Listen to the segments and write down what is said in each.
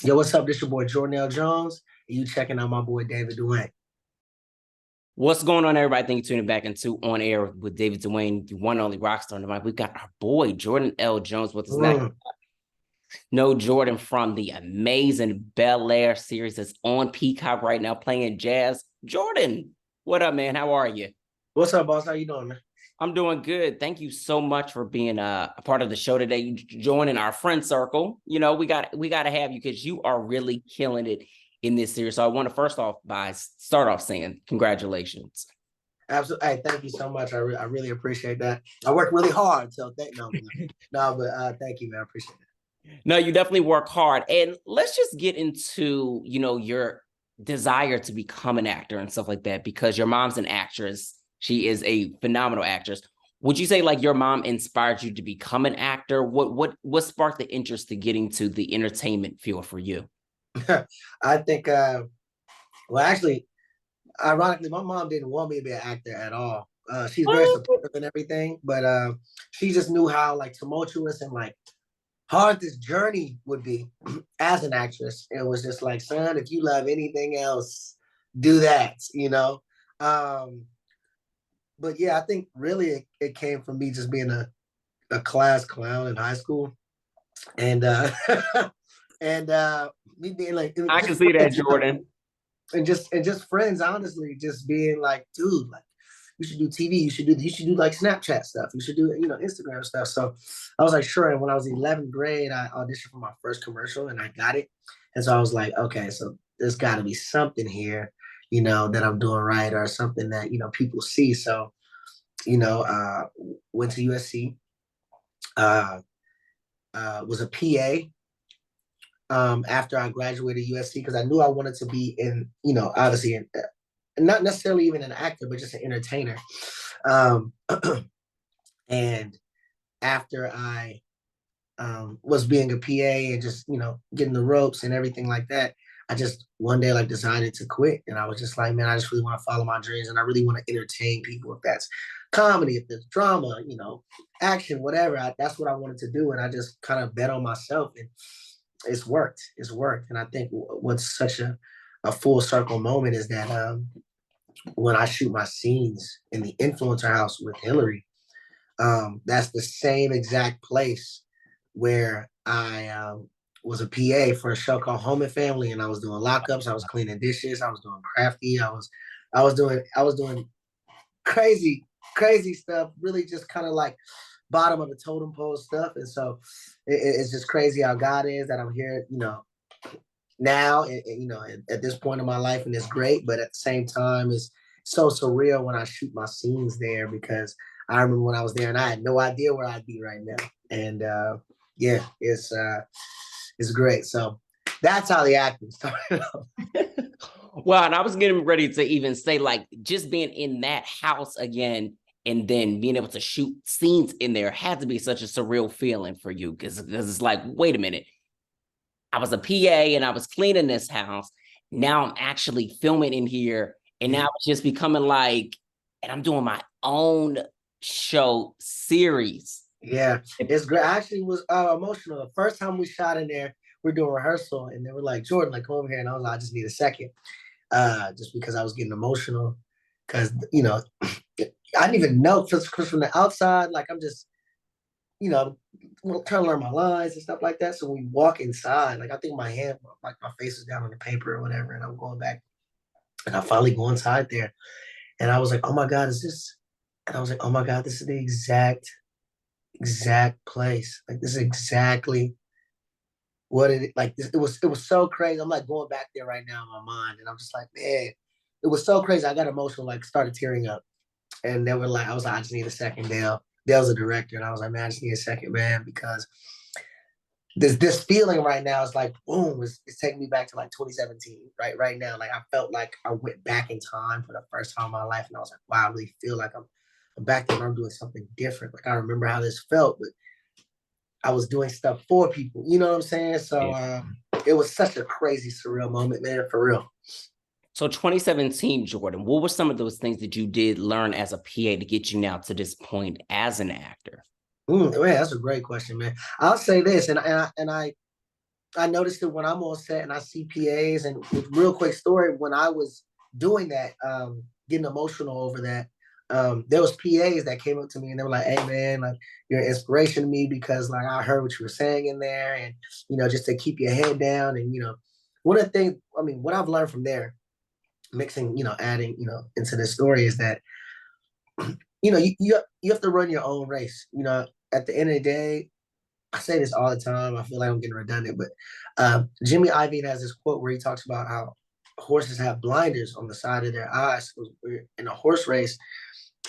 Yo, what's up? This your boy Jordan L. Jones, and you checking out my boy David Duane. What's going on, everybody? Thank you for tuning back into On Air with David Duane, the one and only rock star. Tonight, we've got our boy Jordan L. Jones with us next. Mm. No Jordan from the amazing Bel-Air series that's on Peacock right now, playing jazz. Jordan, what up, man? How are you? What's up, boss? How you doing, man? I'm doing good. Thank you so much for being a part of the show today. You joining our friend circle. You know, we got to have you because you are really killing it in this series. So I want to first off by start off saying congratulations. Absolutely. Hey, thank you so much. I really appreciate that. I worked really hard, so thank you, man. I appreciate it. No, you definitely work hard. And let's just get into, your desire to become an actor and stuff like that, because your mom's an actress. She is a phenomenal actress. Would you say like your mom inspired you to become an actor? What sparked the interest to getting to the entertainment field for you? I think, well, actually, ironically, my mom didn't want me to be an actor at all. She's very supportive and everything, but she just knew how like tumultuous and like hard this journey would be as an actress. It was just like, son, if you love anything else, do that. Um, but yeah, I think really it came from me just being a class clown in high school. And and me being like I can just see that, friends, Jordan. and just friends, honestly, just being like, dude, like you should do TV, you should do like Snapchat stuff, you should do Instagram stuff. So I was like, sure. And when I was 11th grade, I auditioned for my first commercial and I got it. And so I was like, okay, so there's got to be something here, that I'm doing right or something that people see. So went to USC, uh, was a PA after I graduated USC because I knew I wanted to be in, obviously, not necessarily even an actor, but just an entertainer. Um, and after I was being a PA and just, getting the ropes and everything like that, I just one day like decided to quit. And I was just like, man, I just really want to follow my dreams and I really want to entertain people. If that's comedy, if it's drama, action, whatever, that's what I wanted to do. And I just kind of bet on myself and it's worked. It's worked. And I think what's such a full circle moment is that when I shoot my scenes in the influencer house with Hillary, that's the same exact place where I was a PA for a show called Home and Family, and I was doing lockups. I was cleaning dishes. I was doing crafty. I was doing crazy, crazy stuff. Really, just kind of like bottom of the totem pole stuff. And so it's just crazy how God is that I'm here. Now, at this point in my life, and it's great. But at the same time, it's so surreal when I shoot my scenes there because I remember when I was there and I had no idea where I'd be right now. And yeah, it's great. So that's how the acting started. Well, and I was getting ready to even say, like, just being in that house again and then being able to shoot scenes in there had to be such a surreal feeling for you because it's like, wait a minute, I was a PA and I was cleaning this house. Now I'm actually filming in here, and now it's just becoming like, and I'm doing my own show series. Yeah, it's great. I actually was emotional. The first time we shot in there, we're doing rehearsal, and they were like, Jordan, like, come over here. And I was like, I just need a second. Just because I was getting emotional. Because, I didn't even know because from the outside, like, I'm just, you know, trying to learn my lines and stuff like that. So when we walk inside, like, I think my hand, like, my face was down on the paper or whatever, and I'm going back. And I finally go inside there, and I was like, oh my God, is this? And I was like, oh my God, this is the exact place. Like this is exactly what it like. It was so crazy. I'm like going back there right now in my mind, and I'm just like, man, it was so crazy. I got emotional, like started tearing up, and they were like, I was like, I just need a second, Dale. Dale's a director, and I was like, man, I just need a second, man, because this feeling right now is like, boom, it's taking me back to like 2017, right now. Like I felt like I went back in time for the first time in my life, and I was like, wow, I really feel like I'm back there. And I'm doing something different. Like I remember how this felt, but I was doing stuff for people. You know what I'm saying? So Yeah. it was such a crazy, surreal moment, man, for real. So 2017, Jordan, what were some of those things that you did learn as a PA to get you now to this point as an actor? Man, that's a great question, man. I'll say this, and I I noticed it when I'm on set and I see PAs. And real quick story, when I was doing that, getting emotional over that, there was PAs that came up to me and they were like, "Hey man, like you're an inspiration to me because like I heard what you were saying in there, and just to keep your head down." And one of the things, I mean, what I've learned from there, mixing, adding, into this story is that you have to run your own race. At the end of the day, I say this all the time. I feel like I'm getting redundant, but Jimmy Iovine has this quote where he talks about how horses have blinders on the side of their eyes. So in a horse race,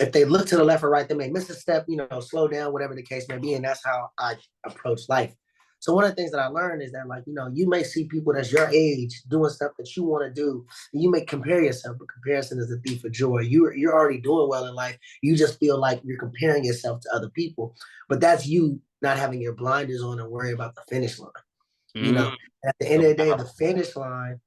if they look to the left or right, they may miss a step, slow down, whatever the case may be. And that's how I approach life. So one of the things that I learned is that, like, you may see people that's your age doing stuff that you want to do, and you may compare yourself, but comparison is a thief of joy. You're already doing well in life. You just feel like you're comparing yourself to other people, but that's you not having your blinders on and worry about the finish line. You Mm. know, at the end of the day, the finish line,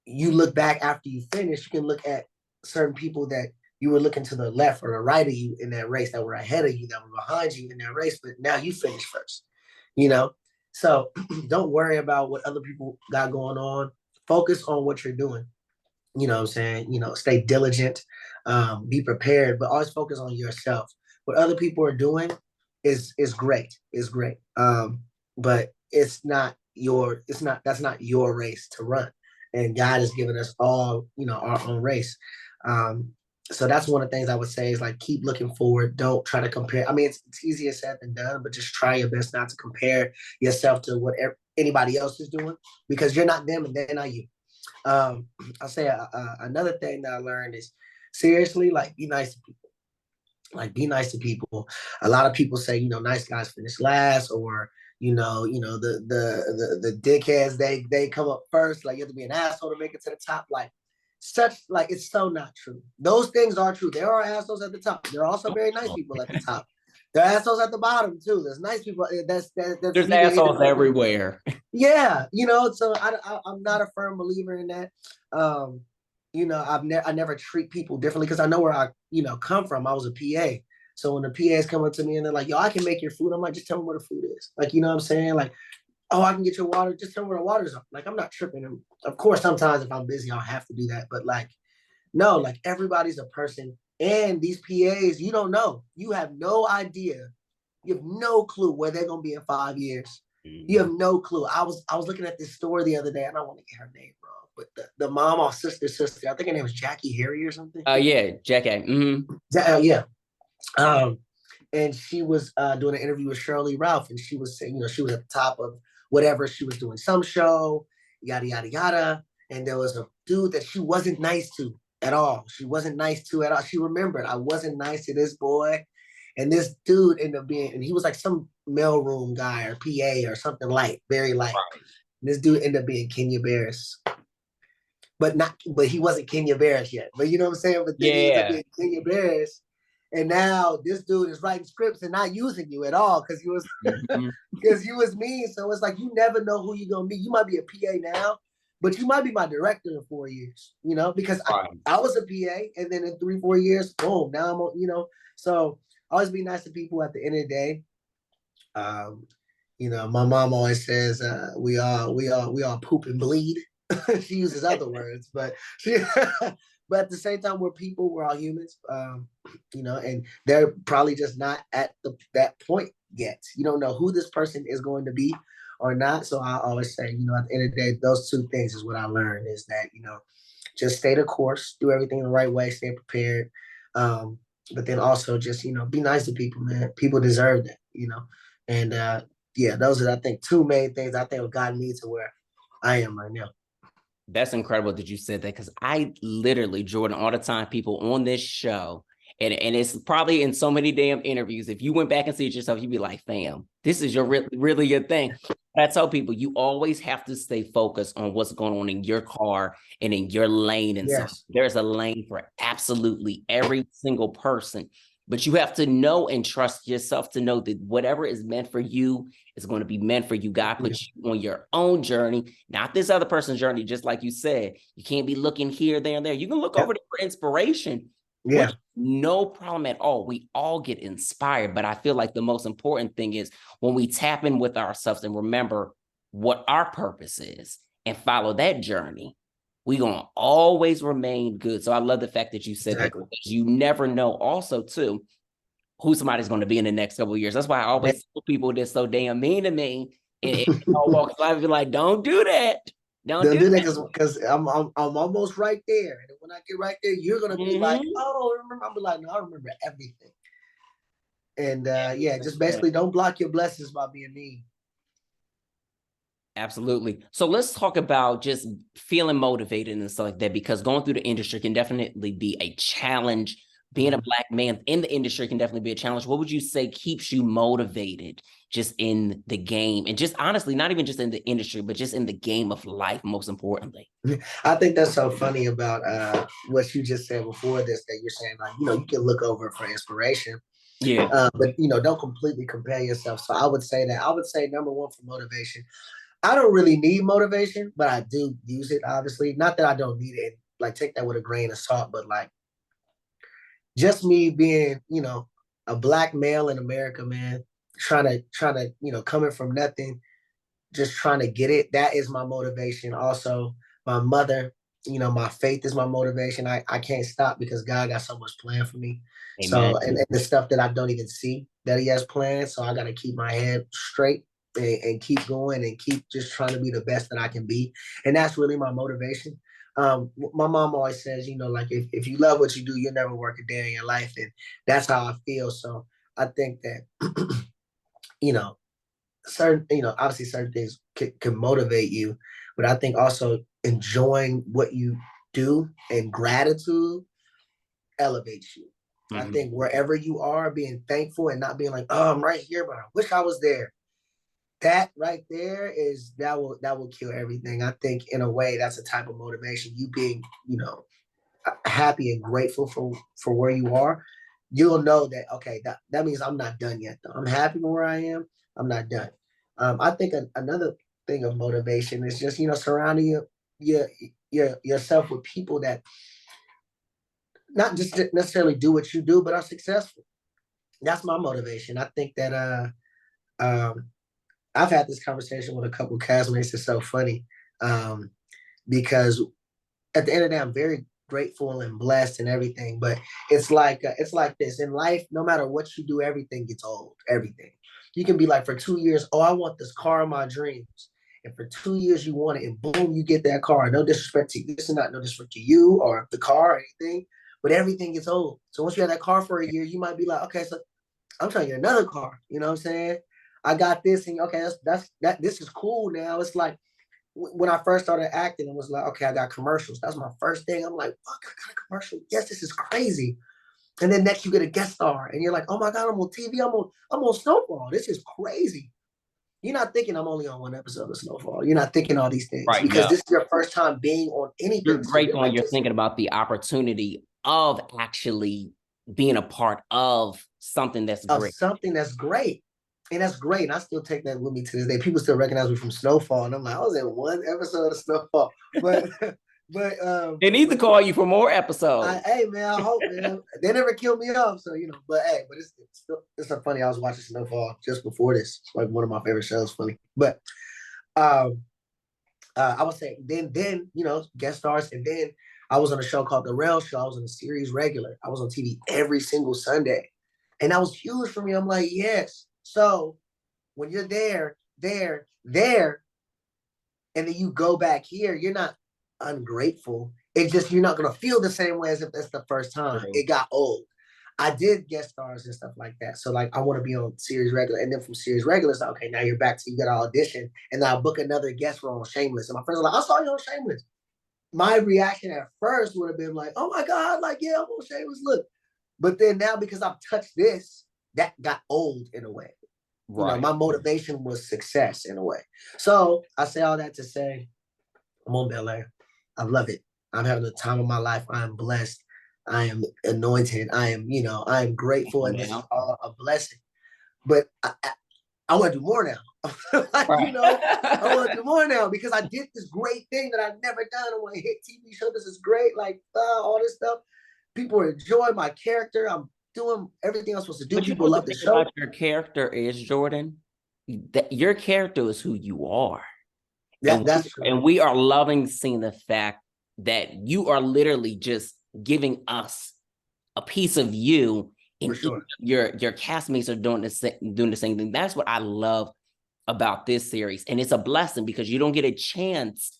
you look back after you finish, you can look at certain people that you were looking to the left or the right of you in that race that were ahead of you, that were behind you in that race, but now you finished first, you know? So don't worry about what other people got going on. Focus on what you're doing. You know what I'm saying? Stay diligent, be prepared, but always focus on yourself. What other people are doing is great, is great. But that's not your race to run. And God has given us all, our own race. Um, so that's one of the things I would say is like keep looking forward. Don't try to compare. I mean, it's easier said than done, but just try your best not to compare yourself to what anybody else is doing because you're not them and they're not you. um I'll say another thing that I learned is seriously, like be nice to people. Like be nice to people. A lot of people say, nice guys finish last, or the dickheads, they come up first. Like you have to be an asshole to make it to the top. Like it's so not true. Those things are true. There are assholes at the top. There are also very nice people at the top. There are assholes at the bottom too. There's nice people. That's There's neither assholes everywhere. yeah, so I'm not a firm believer in that. Um, I never treat people differently because I know where I come from. I was a PA, so when the PAs come up to me and they're like, "Yo, I can make your food," I'm like, "Just tell me where the food is." Like, you know what I'm saying? Like, "Oh, I can get your water. Just tell me where the water's at." Like, I'm not tripping. And of course, sometimes if I'm busy, I'll have to do that. But like, no, like everybody's a person, and these PAs, you don't know. You have no idea. You have no clue where they're gonna be in 5 years. You have no clue. I was looking at this story the other day, and I don't want to get her name wrong, but the mom or sister, I think her name was Jackie Harry or something. Yeah, Jackie. Yeah. Um, and she was doing an interview with Shirley Ralph, and she was saying, she was at the top of whatever she was doing, some show, yada yada yada. And there was a dude that she wasn't nice to at all. She wasn't nice to at all. She remembered, I wasn't nice to this boy. And this dude ended up being, and he was like some mailroom guy or PA or something light, very light. And this dude ended up being Kenya Barris, but he wasn't Kenya Barris yet. But you know what I'm saying? But then he ended up Yeah. being Kenya Barris. And now this dude is writing scripts and not using you at all because you was Mhm. because you was mean. So it's like you never know who you're gonna be. You might be a PA now, but you might be my director in 4 years, because I was a PA, and then in 3, 4 years, boom, now I'm so always be nice to people at the end of the day. Um, my mom always says we all poop and bleed. She uses other words, but but at the same time, we're people, we're all humans. And they're probably just not at that point yet. You don't know who this person is going to be or not. So I always say, at the end of the day, those two things is what I learned is that, just stay the course, do everything the right way, stay prepared. But then also just, be nice to people, man. People deserve that. And yeah, those are, I think, two main things I think have gotten me to where I am right now. That's incredible that you said that because I literally, Jordan, all the time, people on this show, and it's probably in so many damn interviews. If you went back and see it yourself, you'd be like, fam, this is really your thing. But I tell people, you always have to stay focused on what's going on in your car and in your lane. And so Yes. there's a lane for absolutely every single person. But you have to know and trust yourself to know that whatever is meant for you is going to be meant for you. God put you on your own journey, not this other person's journey. Just like you said, you can't be looking here, there, and there. You can look over there for inspiration, which no problem at all. We all get inspired. But I feel like the most important thing is when we tap in with ourselves and remember what our purpose is and follow that journey, we gonna always remain good. So I love the fact that you said that, Exactly. because you never know also too who somebody's going to be in the next couple of years. That's why I always tell people that's so damn mean to me and all walks of life, be like, don't do that. Don't Don't do do that that. because I'm almost right there, and when I get right there, you're gonna be like, Mhm. "Oh, remember?" I'm be like, "No, I remember everything." And yeah, just Everything. basically don't block your blessings by being mean. Absolutely. So let's talk about just feeling motivated and stuff like that, because going through the industry can definitely be a challenge. Being a Mhm. Black man in the industry can definitely be a challenge. What would you say keeps you motivated just in the game? And just honestly, not even just in the industry, but just in the game of life, most importantly. I think that's so funny about what you just said before this, that you're saying like, you can look over for inspiration, Yeah. but don't completely compare yourself. So I would say number one for motivation. I don't really need motivation, but I do use it. Obviously, not that I don't need it. Like take that with a grain of salt, but like just me being, a Black male in America, man, trying to, coming from nothing, just trying to get it. That is my motivation. Also, my mother, my faith is my motivation. I can't stop because God got so much planned for me. Amen. So, and the stuff that I don't even see that He has planned. So I got to keep my head straight and keep going and keep just trying to be the best that I can be. And that's really my motivation. My mom always says, like if you love what you do, you'll never work a day in your life. And that's how I feel. So I think that, you know, obviously certain things can motivate you, but I think also enjoying what you do and gratitude elevates you. I Mhm. think wherever you are, being thankful and not being like, oh, I'm right here, but I wish I was there. That right there is that will kill everything. I think in a way that's a type of motivation. You being, happy and grateful for where you are, you'll know that okay, that means I'm not done yet. Though I'm happy where I am, I'm not done. I think another thing of motivation is just surrounding your, yourself with people that not just necessarily do what you do, but are successful. That's my motivation. I think that um, I've had this conversation with a couple of castmates. It's so funny um, because at the end of the day, I'm very grateful and blessed and everything. But it's like this in life. No matter what you do, everything gets old. Everything. You can be like for 2 years, oh, I want this car of my dreams. And for 2 years you want it, and boom, you get that car. No disrespect to you. This is not no disrespect to you or the car or anything, but everything gets old. So once you have that car for a year, you might be like, okay, so I'm trying to get another car. You know what I'm saying? I got this, and okay, that. This is cool now. It's like when I first started acting, it was like, okay, I got commercials. That's my first thing. I'm like, fuck, I got a commercial. Yes, this is crazy. And then next you get a guest star, and you're like, oh my god, I'm on TV. I'm on Snowfall. This is crazy. You're not thinking I'm only on one episode of Snowfall. You're not thinking all these things Right. because No, this is your first time being on you're anything. So you're grateful and like, you're this. thinking about the opportunity of actually being a part of something that's Of great. something that's great. And that's great. And I still take that with me to this day. People still recognize me from Snowfall. And I'm like, I was in one episode of Snowfall. But They need to but call you for more episodes. hey man, I hope man. They never killed me off. So but hey, but it's so funny. I was watching Snowfall just before this. It's like one of my favorite shows, funny. But um I would say then guest stars, and then I was on a show called The Rail Show. I was on a series regular. I was on TV every single Sunday, and that was huge for me. I'm like, yes. So when you're there, and then you go back here, you're not ungrateful. It's just you're not gonna feel the same way as if that's the first time. True. It got old. I did guest stars and stuff like that. So like I want to be on series regular. And then from series regular, it's like, okay, now you're back to you got to audition. And then I'll book another guest role on Shameless. And my friends are like, I saw you on Shameless. My reaction at first would have been like, oh my God, like, yeah, I'm on Shameless. Look. But then now because I've touched this, that got old in a way. Right. My motivation was success in a way. So I say all that to say I'm on Bel-Air. I love it. I'm having the time of my life. I am blessed. I am anointed. I am grateful, and this is Now. all a blessing. But I want to do more now. like, Right. I want to do more now because I did this great thing that I've never done. I want to hit TV show. This is great. Like all this stuff. People enjoy my character. I'm doing everything I'm supposed to do. But you know People what the love the thing show. about your character is, Jordan? That your character is who you are. Yeah, that's true. And we are loving seeing the fact that you are literally just giving us a piece of you, For and sure. your castmates are doing the same thing. That's what I love about this series. And it's a blessing because you don't get a chance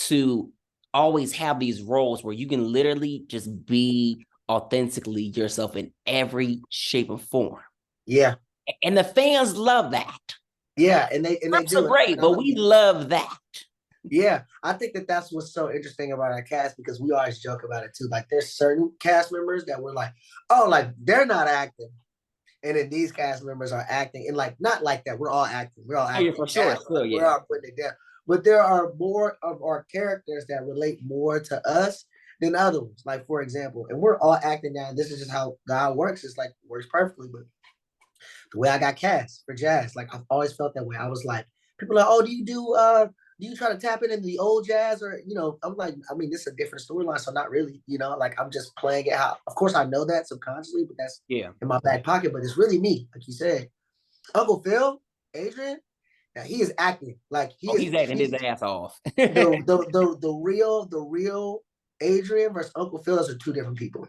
to always have these roles where you can literally just be authentically yourself in every shape and form. Yeah. And the fans love that. Yeah, and they Scripts are do it. great, but we love that. Yeah, I think that that's what's so interesting about our cast because we always joke about it too. Like, there's certain cast members that we're like, oh, like they're not acting, and then these cast members are acting, and like not like that. We're all acting. We're all Oh, yeah, acting for sure. cast. Still, Like, we're yeah. all putting it down. But there are more of our characters that relate more to us than other ones. Like, for example, and we're all acting now. This is just how God works. It's like works perfectly. But the way I got cast for jazz, like I've always felt that way. I was like, people are like, oh, do you try to tap it into the old jazz? Or, I'm like, I mean, this is a different storyline, so not really, like I'm just playing it out. Of course I know that subconsciously, but that's Yeah. in my back pocket. But it's really me, like you said. Uncle Phil, Adrian, now he is acting. Like Oh, he's acting his he's ass off. the real Adrian versus Uncle Phil, those are two different people.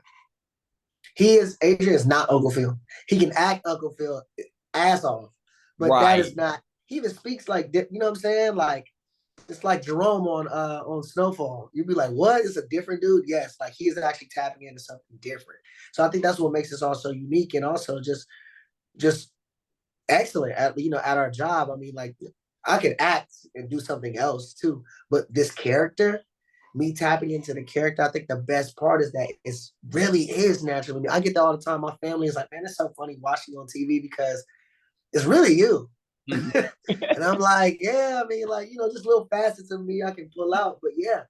Adrian is not Uncle Phil. He can act Uncle Phil ass off, but that Right. is not. He even speaks like, you know what I'm saying? Like, it's like Jerome on Snowfall. You'd be like, what? It's a different dude. Yes, like he is actually tapping into something different. So I think that's what makes us all so unique, and also just excellent at our job. I mean, like, I can act and do something else too, but this character, me tapping into the character, I think the best part is that it really is natural. I get that all the time. My family is like, man, it's so funny watching you on TV because it's really you. Mhm. And I'm like, yeah, I mean, like, just little facets of me I can pull out. But yeah.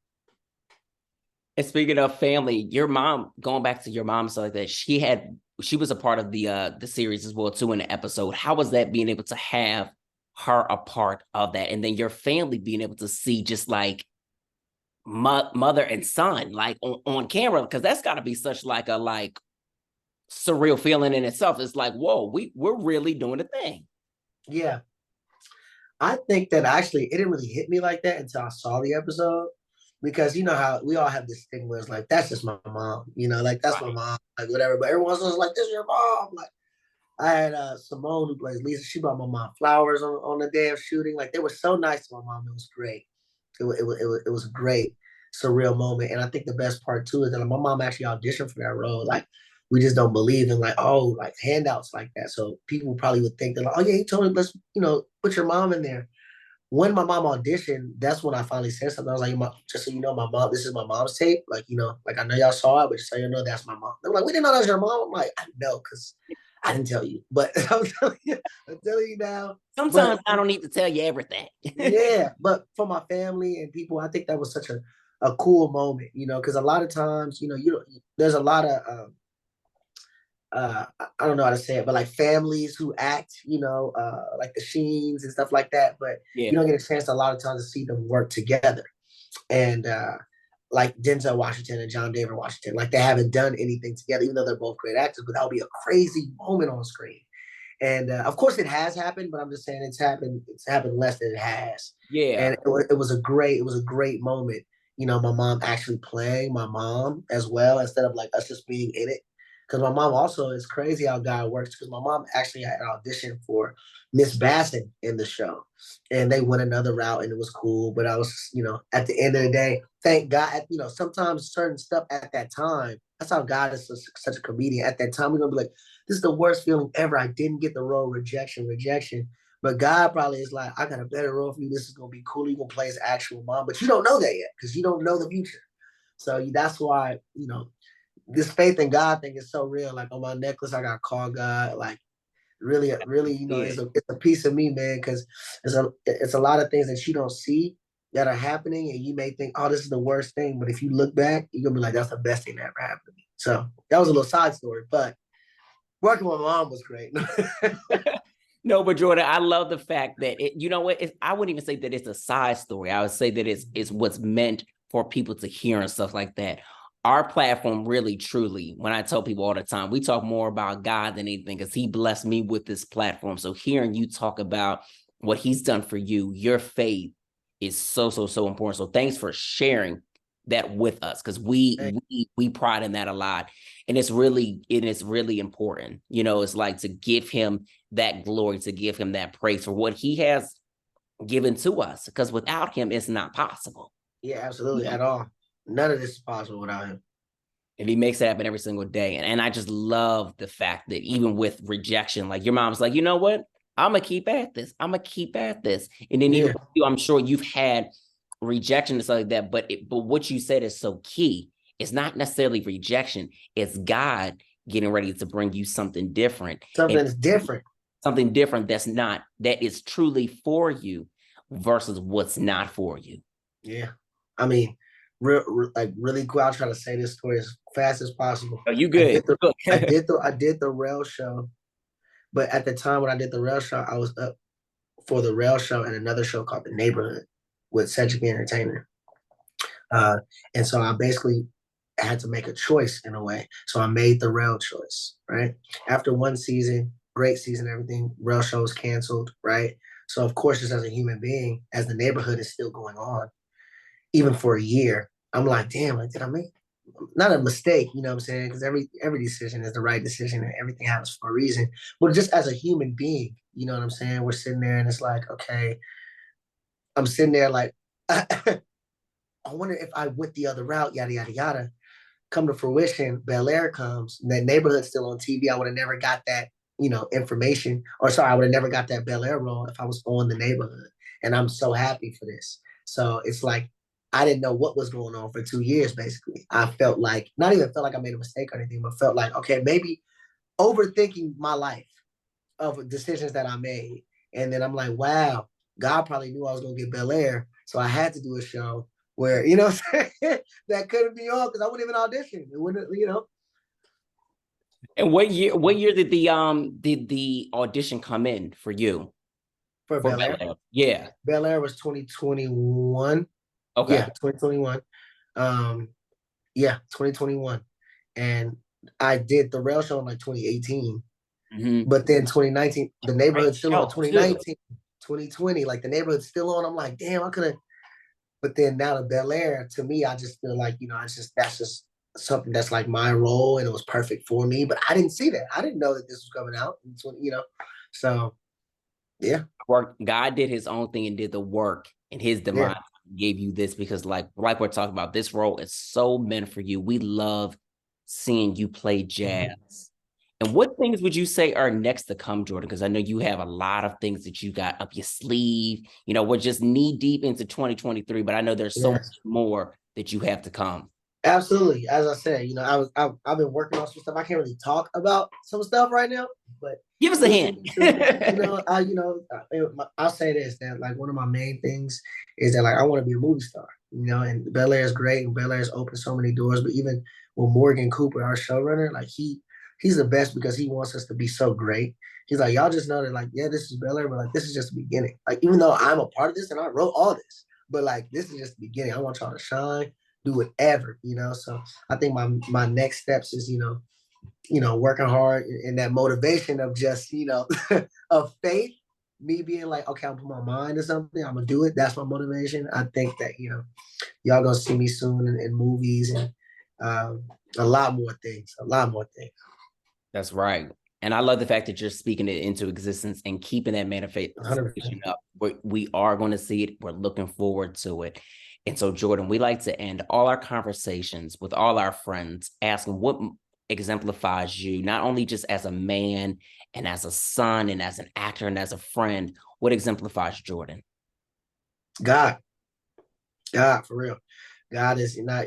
And speaking of family, your mom, going back to your mom and stuff like that, she was a part of the series as well too in the episode. How was that being able to have her a part of that, and then your family being able to see just like mother and son like on camera, because that's got to be such like a surreal feeling in itself. It's like, whoa, we're really doing a thing. Yeah. I think that actually it didn't really hit me like that until I saw the episode. Because you know how we all have this thing where it's like, that's just my mom, like that's my Right. mom, like whatever. But everyone's like, this is your mom. Like, I had Simone, who plays Lisa. She brought my mom flowers on the day of shooting. Like, they were so nice to my mom. It was great. It was a great surreal moment. And I think the best part too is that my mom actually auditioned for that role. Like, we just don't believe in, like, oh, like handouts like that. So people probably would think that, like, oh yeah, he told me, let's put your mom in there. When my mom auditioned, that's when I finally said something. I was like, just so you know, my mom, this is my mom's tape. Like, like I know y'all saw it, but just so you know, that's my mom. They were like, we didn't know that was your mom. I'm like, I know, because I didn't tell you. But I'm telling you now. Sometimes But I don't need to tell you everything. yeah, but for my family and people, I think that was such a cool moment, because a lot of times, there's a lot of I don't know how to say it, but like families who act, like the Sheens and stuff like that, but you Yeah. don't get a chance a lot of times to see them work together. And like Denzel Washington and John David Washington, like they haven't done anything together, even though they're both great actors, but that would be a crazy moment on screen. And of course it has happened, but I'm just saying it's happened less than it has. Yeah. And it was a great moment. My mom actually playing my mom as well, instead of like us just being in it. Because my mom also, is crazy how God works, because my mom actually had an audition for Miss Bassett in the show, and they went another route, and it was cool. But I was, at the end of the day, thank God, sometimes certain stuff at that time, that's how God is such a comedian. At that time, we're going to be like, this is the worst feeling ever. I didn't get the role, rejection. But God probably is like, I got a better role for you. This is going to be cool. You're going to play his actual mom, but you don't know that yet because you don't know the future. So that's why, this faith in God thing is so real. Like, on my necklace, I got call God. Like, really, really, Yeah. it's a piece of me, man, because it's a lot of things that you don't see that are happening, and you may think, oh, this is the worst thing, but if you look back, you're gonna be like, that's the best thing that ever happened to me. So that was a little side story, but working with my mom was great. No, but Jordan, I love the fact that you know what? I wouldn't even say that it's a side story. I would say that it's what's meant for people to hear and stuff like that. Our platform really, truly, when I tell people all the time, we talk more about God than anything because He blessed me with this platform. So hearing you talk about what He's done for you, your faith, is so, so, so important. So thanks for sharing that with us, because Hey, we pride in that a lot. And it's really important. It's like to give him that glory, to give him that praise for what he has given to us. Because without him, it's not possible. yeah, You absolutely, know, at all. None of this is possible without him. and he makes it happen every single day. And I just love the fact that even with rejection, like your mom's like, you know what? I'm gonna keep at this. I'm gonna keep at this. And then even Yeah, you, I'm sure you've had rejection and stuff like that. But what you said is so key. It's not necessarily rejection. It's God getting ready to bring you something different, and something's different. something different that is truly for you versus what's not for you. Yeah, I mean, like really cool. I'll try to say this story as fast as possible. Oh, you I good. did the, I did the rail show, but at the time when I did the rail show, I was up for the rail show and another show called The Neighborhood with Cedric the Entertainer. Uh, and so I basically had to make a choice in a way. So I made the rail choice, right? After one season, great season, everything, rail show was canceled, right? So of course, just as a human being, as the neighborhood is still going on, even for a year, I'm like, damn, like, did I make not a mistake, you know what I'm saying? Because every decision is the right decision and everything happens for a reason. But just as a human being, you know what I'm saying? We're sitting there and it's like, okay, I'm sitting there like I wonder if I went the other route, yada yada yada. Come to fruition, Bel-Air comes, and that neighborhood's still on TV. I would have never got that, information. Or sorry, I would have never got that Bel-Air role if I was on the neighborhood. And I'm so happy for this. So it's like I didn't know what was going on for 2 years, basically. I felt like not even felt like I made a mistake or anything, but felt like, okay, maybe overthinking my life of decisions that I made. And then I'm like, wow, God probably knew I was gonna get Bel-Air. So I had to do a show where, that couldn't be on because I wouldn't even audition. It wouldn't. And what year did the audition come in for you For for Bel-Air. Bel-Air? Yeah. Bel-Air was 2021. Okay. Yeah, 2021. Um, yeah, 2021. And I did the rail show in like 2018. Mm-hmm. But then 2019, the Great neighborhood's still on. show too. 2019, 2020, like the neighborhood's still on. I'm like, damn, I could have. But then now the Bel-Air, to me, I just feel like, that's just something that's like my role and it was perfect for me. But I didn't see that. I didn't know that this was coming out. So yeah, Work. God did his own thing and did the work, and his yeah. divine gave you this because, like we're talking about, this role is so meant for you. We love seeing you play Mhm. jazz. And what things would you say are next to come, Jordan? Because I know you have a lot of things that you got up your sleeve. We're just knee deep into 2023, but I know there's so much Yes. more that you have to come. Absolutely. As I said, I've been working on some stuff. I can't really talk about some stuff right now, but Give us a you'll hint. see me soon. I'll say this, that like one of my main things is that like I want to be a movie star, and Bel-Air is great and Bel-Air's opened so many doors, but even with Morgan Cooper, our showrunner, like he's the best because he wants us to be so great. He's like, y'all just know that like, yeah, this is Bel-Air, but like this is just the beginning. Like, even though I'm a part of this and I wrote all this, but like this is just the beginning. I want y'all to shine, do whatever. So I think my next steps is, working hard and that motivation of just, of faith, me being like, okay, I'm put my mind to something, I'm gonna do it. That's my motivation. I think that, y'all gonna see me soon in movies and um, a lot more things, a lot more things. That's right. And I love the fact that you're speaking it into existence and keeping that 100%. manifestation up. We are going to see it. We're looking forward to it. And so, Jordan, we like to end all our conversations with all our friends asking what exemplifies you, not only just as a man and as a son and as an actor and as a friend, what exemplifies Jordan? God, God, for real. God is not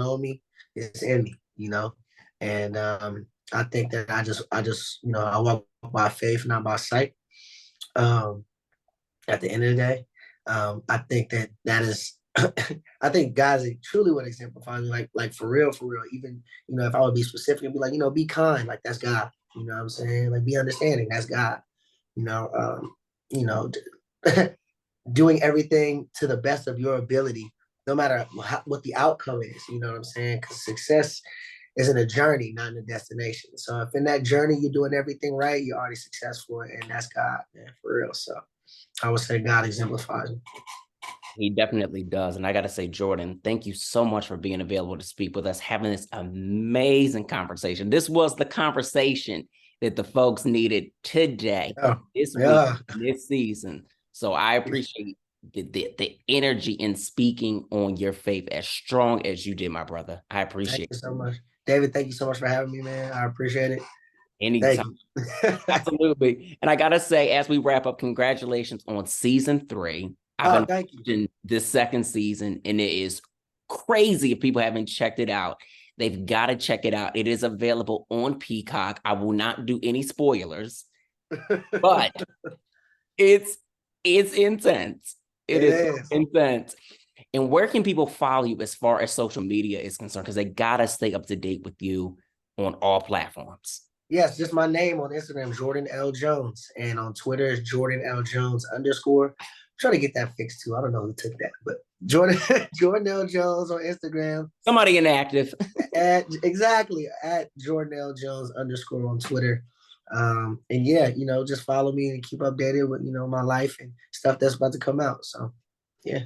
on me, it's in me. And I think that I walk by faith, not by sight. Um, at the end of the day, I think that is, I think God is truly what exemplifies me, like for real, for real. Even, if I would be specific and be like, be kind, like that's God. You know what I'm saying? Like be understanding, that's God. You know, you know, doing everything to the best of your ability, no matter what the outcome is. You know what I'm saying? Because success is in a journey, not in a destination. So if in that journey you're doing everything right, you're already successful, and that's God, man, for real. So I would say God exemplifies me. He definitely does. And I got to say, Jordan, thank you so much for being available to speak with us, having this amazing conversation. This was the conversation that the folks needed today, Yeah, this week, yeah. this season. So I appreciate the energy in speaking on your faith as strong as you did, my brother. I Thank appreciate you it. so much, David. Thank you so much for having me, man. I appreciate it. Thank Anytime. you. Absolutely. And I gotta say, as we wrap up, congratulations on season 3. I've Oh, been thank you. watching this second season, and it is crazy if people haven't checked it out. They've got to check it out. It is available on Peacock. I will not do any spoilers, but it's it's intense. It It is is. intense. And where can people follow you as far as social media is concerned? Because they gotta stay up to date with you on all platforms. Yes, just my name on Instagram, Jordan L. Jones. And on Twitter is Jordan L. Jones _. I'm trying to get that fixed too. I don't know who took that, but Jordan Jordan L. Jones on Instagram. Somebody inactive. At Jordan L. Jones _ on Twitter. And yeah, just follow me and keep updated with my life and stuff that's about to come out. So yeah.